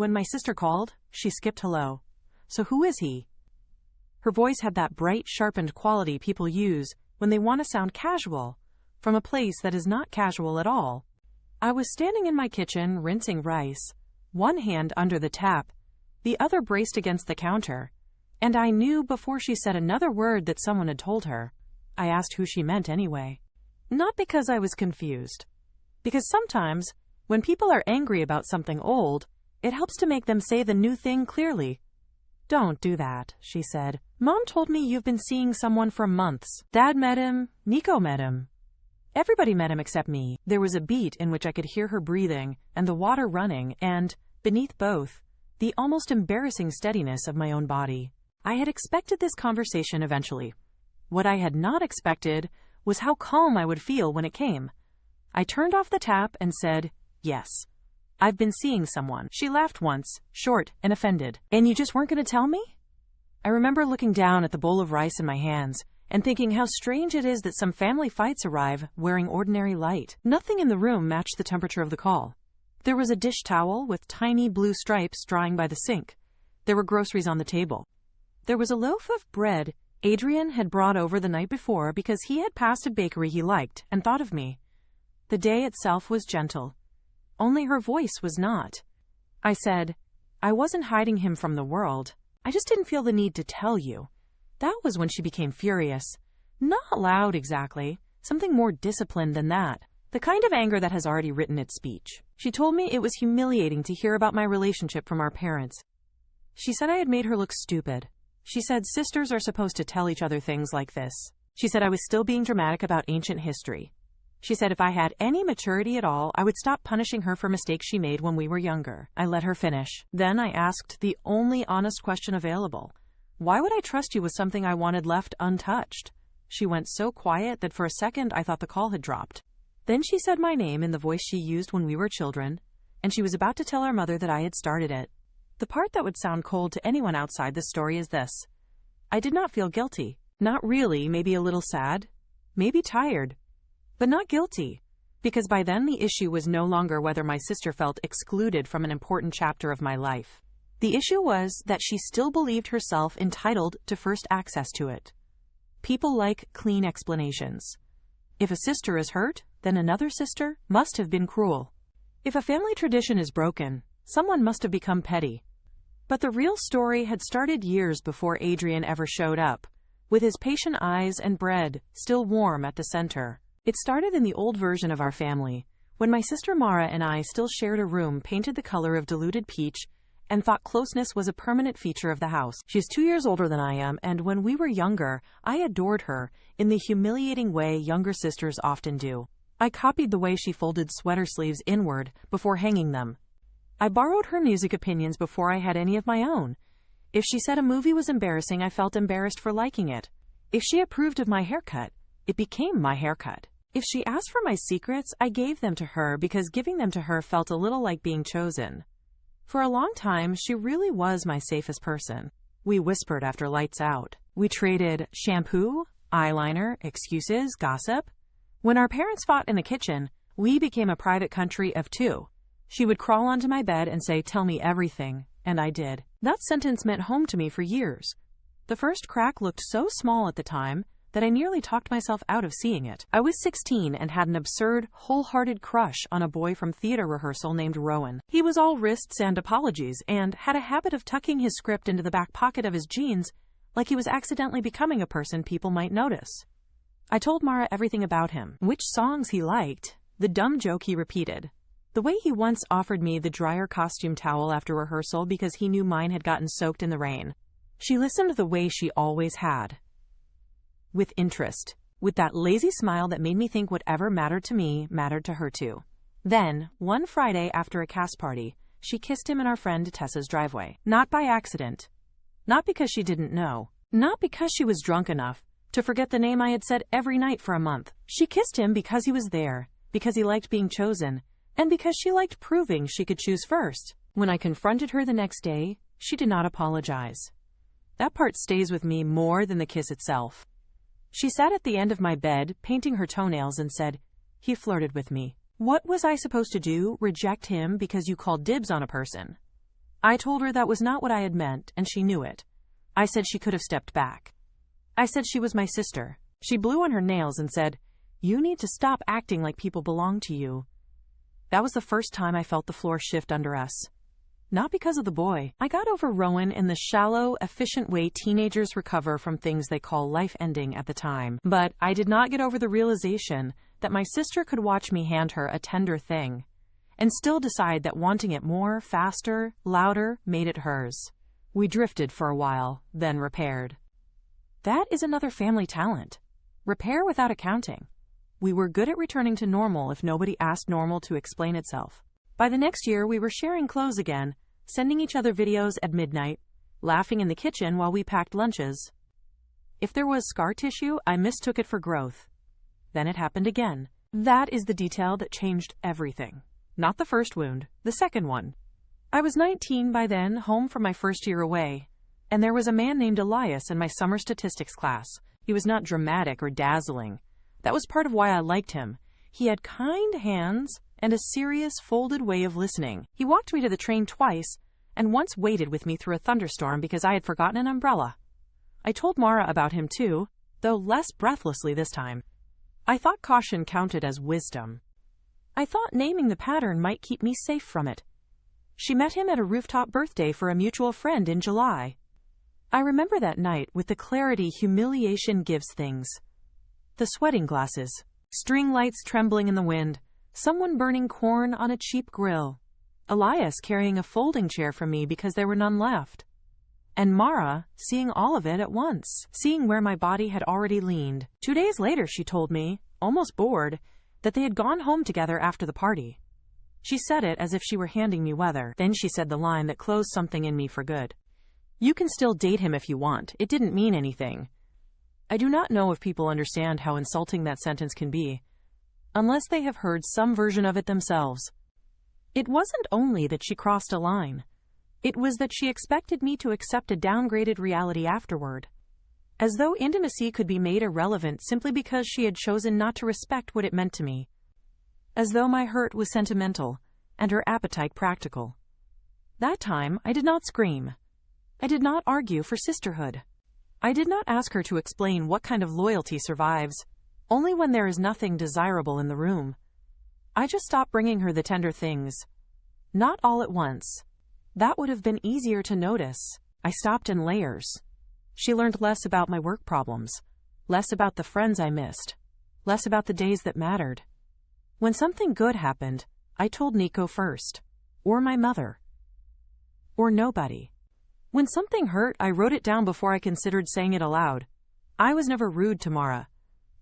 when my sister called, she skipped hello. So who is he? Her voice had that bright, sharpened quality people use when they want to sound casual, from a place that is not casual at all. I was standing in my kitchen, rinsing rice, one hand under the tap, the other braced against the counter, and I knew before she said another word that someone had told her. I asked who she meant anyway. Not because I was confused. Because sometimes, when people are angry about something old, it helps to make them say the new thing clearly. Don't do that, she said. Mom told me you've been seeing someone for months. Dad met him. Nico met him. Everybody met him except me. There was a beat in which I could hear her breathing and the water running and, beneath both, the almost embarrassing steadiness of my own body. I had expected this conversation eventually. What I had not expected was how calm I would feel when it came. I turned off the tap and said, "Yes. I've been seeing someone." She laughed once, short and offended. "And you just weren't going to tell me?" I remember looking down at the bowl of rice in my hands and thinking how strange it is that some family fights arrive wearing ordinary light. Nothing in the room matched the temperature of the call. There was a dish towel with tiny blue stripes drying by the sink. There were groceries on the table. There was a loaf of bread Adrian had brought over the night before because he had passed a bakery he liked and thought of me. The day itself was gentle. Only her voice was not. I said, "I wasn't hiding him from the world. I just didn't feel the need to tell you." That was when she became furious. Not loud exactly, something more disciplined than that. The kind of anger that has already written its speech. She told me it was humiliating to hear about my relationship from our parents. She said I had made her look stupid. She said sisters are supposed to tell each other things like this. She said I was still being dramatic about ancient history. She said if I had any maturity at all, I would stop punishing her for mistakes she made when we were younger. I let her finish. Then I asked the only honest question available. Why would I trust you with something I wanted left untouched? She went so quiet that for a second I thought the call had dropped. Then she said my name in the voice she used when we were children, and she was about to tell our mother that I had started it. The part that would sound cold to anyone outside the story is this. I did not feel guilty. Not really, maybe a little sad, maybe tired, but not guilty, because by then the issue was no longer whether my sister felt excluded from an important chapter of my life. The issue was that she still believed herself entitled to first access to it. People like clean explanations. If a sister is hurt, then another sister must have been cruel. If a family tradition is broken, someone must have become petty. But the real story had started years before Adrian ever showed up, with his patient eyes and bread still warm at the center. It started in the old version of our family, when my sister Mara and I still shared a room painted the color of diluted peach and thought closeness was a permanent feature of the house. She's 2 years older than I am, and when we were younger, I adored her in the humiliating way younger sisters often do. I copied the way she folded sweater sleeves inward before hanging them. I borrowed her music opinions before I had any of my own. If she said a movie was embarrassing, I felt embarrassed for liking it. If she approved of my haircut, it became my haircut. If she asked for my secrets, I gave them to her because giving them to her felt a little like being chosen. For a long time, she really was my safest person. We whispered after lights out. We traded shampoo, eyeliner, excuses, gossip. When our parents fought in the kitchen, we became a private country of two. She would crawl onto my bed and say, "Tell me everything," and I did. That sentence meant home to me for years. The first crack looked so small at the time that I nearly talked myself out of seeing it. I was 16 and had an absurd, wholehearted crush on a boy from theater rehearsal named Rowan. He was all wrists and apologies and had a habit of tucking his script into the back pocket of his jeans like he was accidentally becoming a person people might notice. I told Mara everything about him, which songs he liked, the dumb joke he repeated, the way he once offered me the dryer costume towel after rehearsal because he knew mine had gotten soaked in the rain. She listened the way she always had. With interest, with that lazy smile that made me think whatever mattered to me mattered to her too. Then, one Friday after a cast party, she kissed him in our friend Tessa's driveway. Not by accident. Not because she didn't know. Not because she was drunk enough to forget the name I had said every night for a month. She kissed him because he was there, because he liked being chosen, and because she liked proving she could choose first. When I confronted her the next day, she did not apologize. That part stays with me more than the kiss itself. She sat at the end of my bed, painting her toenails, and said, "He flirted with me." What was I supposed to do? Reject him because you called dibs on a person? I told her that was not what I had meant, and she knew it. I said she could have stepped back. I said she was my sister. She blew on her nails and said, "You need to stop acting like people belong to you." That was the first time I felt the floor shift under us. Not because of the boy. I got over Rowan in the shallow, efficient way teenagers recover from things they call life-ending at the time. But I did not get over the realization that my sister could watch me hand her a tender thing and still decide that wanting it more, faster, louder, made it hers. We drifted for a while, then repaired. That is another family talent. Repair without accounting. We were good at returning to normal if nobody asked normal to explain itself. By the next year, we were sharing clothes again, sending each other videos at midnight, laughing in the kitchen while we packed lunches. If there was scar tissue, I mistook it for growth. Then it happened again. That is the detail that changed everything. Not the first wound, the second one. I was 19 by then, home from my first year away, and there was a man named Elias in my summer statistics class. He was not dramatic or dazzling. That was part of why I liked him. He had kind hands and a serious, folded way of listening. He walked me to the train twice, and once waited with me through a thunderstorm because I had forgotten an umbrella. I told Mara about him too, though less breathlessly this time. I thought caution counted as wisdom. I thought naming the pattern might keep me safe from it. She met him at a rooftop birthday for a mutual friend in July. I remember that night with the clarity humiliation gives things. The sweating glasses, string lights trembling in the wind, someone burning corn on a cheap grill, Elias carrying a folding chair for me because there were none left, and Mara seeing all of it at once, seeing where my body had already leaned. 2 days later, she told me, almost bored, that they had gone home together after the party. She said it as if she were handing me weather. Then she said the line that closed something in me for good. "You can still date him if you want. It didn't mean anything." I do not know if people understand how insulting that sentence can be, unless they have heard some version of it themselves. It wasn't only that she crossed a line. It was that she expected me to accept a downgraded reality afterward, as though intimacy could be made irrelevant simply because she had chosen not to respect what it meant to me, as though my hurt was sentimental and her appetite practical. That time, I did not scream. I did not argue for sisterhood. I did not ask her to explain what kind of loyalty survives only when there is nothing desirable in the room. I just stopped bringing her the tender things. Not all at once. That would have been easier to notice. I stopped in layers. She learned less about my work problems, less about the friends I missed, less about the days that mattered. When something good happened, I told Nico first, or my mother, or nobody. When something hurt, I wrote it down before I considered saying it aloud. I was never rude to Mara.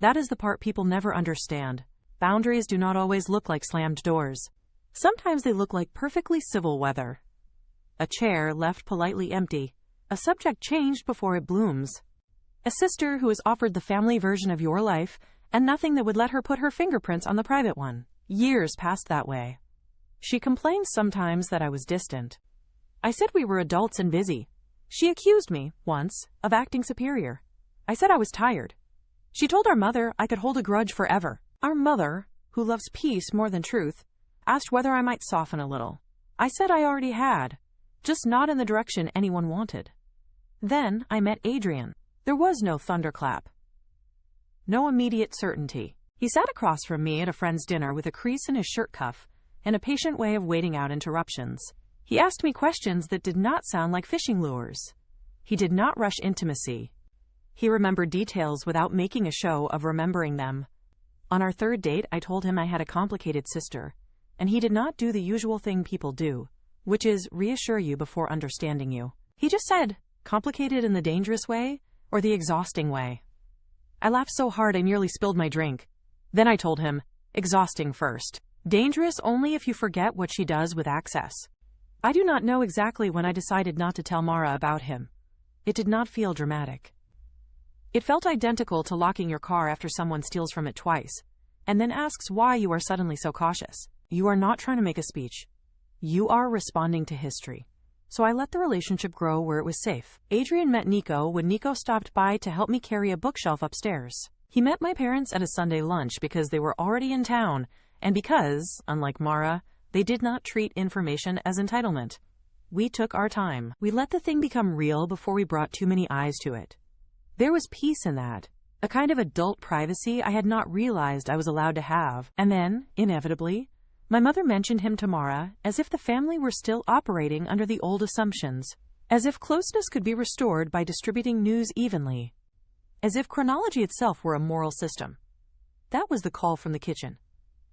That is the part people never understand. Boundaries do not always look like slammed doors. Sometimes they look like perfectly civil weather. A chair left politely empty. A subject changed before it blooms. A sister who is offered the family version of your life and nothing that would let her put her fingerprints on the private one. Years passed that way. She complained sometimes that I was distant. I said we were adults and busy. She accused me, once, of acting superior. I said I was tired. She told our mother I could hold a grudge forever. Our mother, who loves peace more than truth, asked whether I might soften a little. I said I already had, just not in the direction anyone wanted. Then I met Adrian. There was no thunderclap. No immediate certainty. He sat across from me at a friend's dinner with a crease in his shirt cuff and a patient way of waiting out interruptions. He asked me questions that did not sound like fishing lures. He did not rush intimacy. He remembered details without making a show of remembering them. On our third date, I told him I had a complicated sister, and he did not do the usual thing people do, which is reassure you before understanding you. He just said, complicated in the dangerous way or the exhausting way. I laughed so hard I nearly spilled my drink. Then I told him, exhausting first. Dangerous only if you forget what she does with access. I do not know exactly when I decided not to tell Mara about him. It did not feel dramatic. It felt identical to locking your car after someone steals from it twice, and then asks why you are suddenly so cautious. You are not trying to make a speech. You are responding to history. So I let the relationship grow where it was safe. Adrian met Nico when Nico stopped by to help me carry a bookshelf upstairs. He met my parents at a Sunday lunch because they were already in town, and because, unlike Mara, they did not treat information as entitlement. We took our time. We let the thing become real before we brought too many eyes to it. There was peace in that, a kind of adult privacy I had not realized I was allowed to have. And then, inevitably, my mother mentioned him to Mara as if the family were still operating under the old assumptions, as if closeness could be restored by distributing news evenly, as if chronology itself were a moral system. That was the call from the kitchen.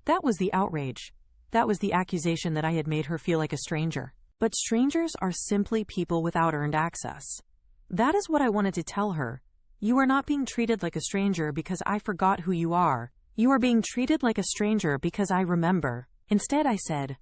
That was the outrage. That was the accusation that I had made her feel like a stranger. But strangers are simply people without earned access. That is what I wanted to tell her. You are not being treated like a stranger because I forgot who you are. You are being treated like a stranger because I remember. Instead, I said,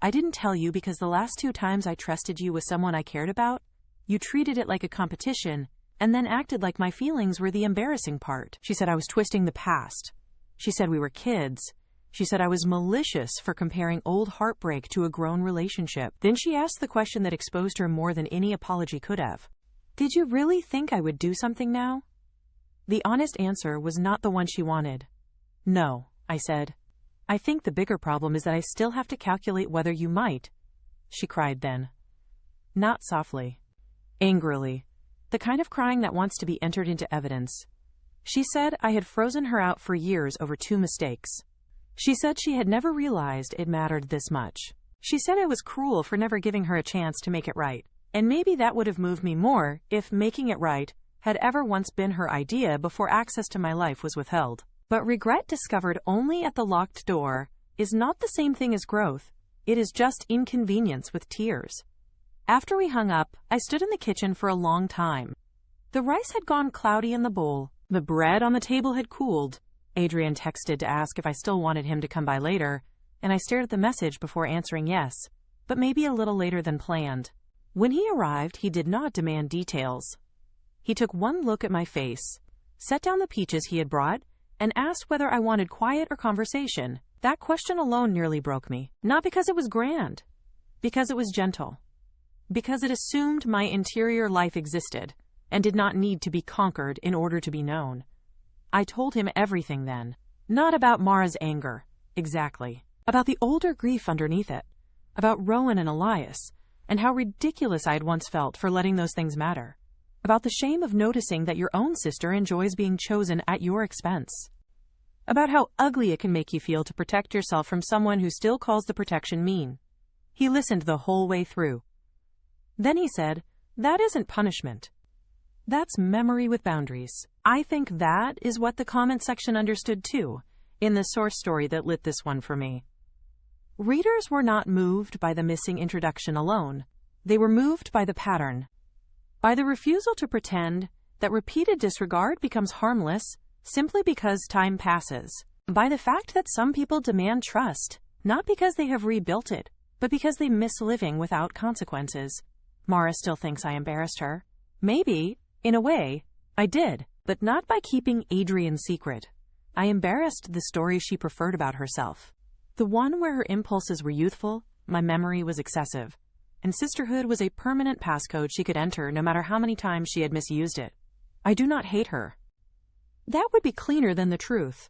I didn't tell you because the last 2 times I trusted you with someone I cared about, you treated it like a competition and then acted like my feelings were the embarrassing part. She said I was twisting the past. She said we were kids. She said I was malicious for comparing old heartbreak to a grown relationship. Then she asked the question that exposed her more than any apology could have. Did you really think I would do something now? The honest answer was not the one she wanted. No, I said. I think the bigger problem is that I still have to calculate whether you might. She cried then. Not softly. Angrily. The kind of crying that wants to be entered into evidence. She said I had frozen her out for years over 2 mistakes. She said she had never realized it mattered this much. She said I was cruel for never giving her a chance to make it right. And maybe that would have moved me more if making it right had ever once been her idea before access to my life was withheld. But regret discovered only at the locked door is not the same thing as growth. It is just inconvenience with tears. After we hung up, I stood in the kitchen for a long time. The rice had gone cloudy in the bowl. The bread on the table had cooled. Adrian texted to ask if I still wanted him to come by later, and I stared at the message before answering yes, but maybe a little later than planned. When he arrived, he did not demand details. He took one look at my face, set down the peaches he had brought, and asked whether I wanted quiet or conversation. That question alone nearly broke me. Not because it was grand, because it was gentle. Because it assumed my interior life existed and did not need to be conquered in order to be known. I told him everything then. Not about Mara's anger, exactly. About the older grief underneath it. About Rowan and Elias, and how ridiculous I had once felt for letting those things matter. About the shame of noticing that your own sister enjoys being chosen at your expense. About how ugly it can make you feel to protect yourself from someone who still calls the protection mean. He listened the whole way through. Then he said, that isn't punishment. That's memory with boundaries. I think that is what the comment section understood too, in the source story that lit this one for me. Readers were not moved by the missing introduction alone. They were moved by the pattern. By the refusal to pretend that repeated disregard becomes harmless simply because time passes. By the fact that some people demand trust, not because they have rebuilt it, but because they miss living without consequences. Mara still thinks I embarrassed her. Maybe, in a way, I did, but not by keeping Adrian secret. I embarrassed the story she preferred about herself. The one where her impulses were youthful, my memory was excessive, and sisterhood was a permanent passcode she could enter no matter how many times she had misused it. I do not hate her. That would be cleaner than the truth.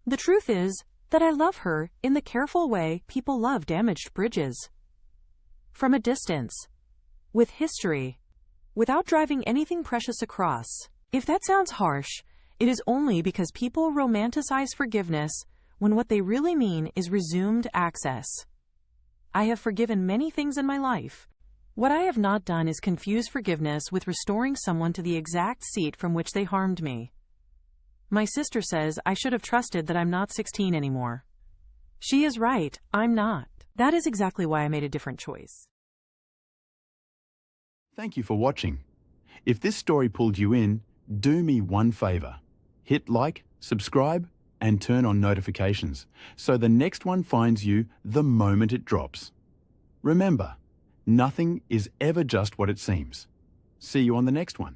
The truth is that I love her in the careful way people love damaged bridges. From a distance, with history, without driving anything precious across. If that sounds harsh, it is only because people romanticize forgiveness when what they really mean is resumed access. I have forgiven many things in my life. What I have not done is confuse forgiveness with restoring someone to the exact seat from which they harmed me. My sister says I should have trusted that I'm not 16 anymore. She is right, I'm not. That is exactly why I made a different choice. Thank you for watching. If this story pulled you in, do me one favor. Hit like, subscribe, and turn on notifications so the next one finds you the moment it drops. Remember, nothing is ever just what it seems. See you on the next one.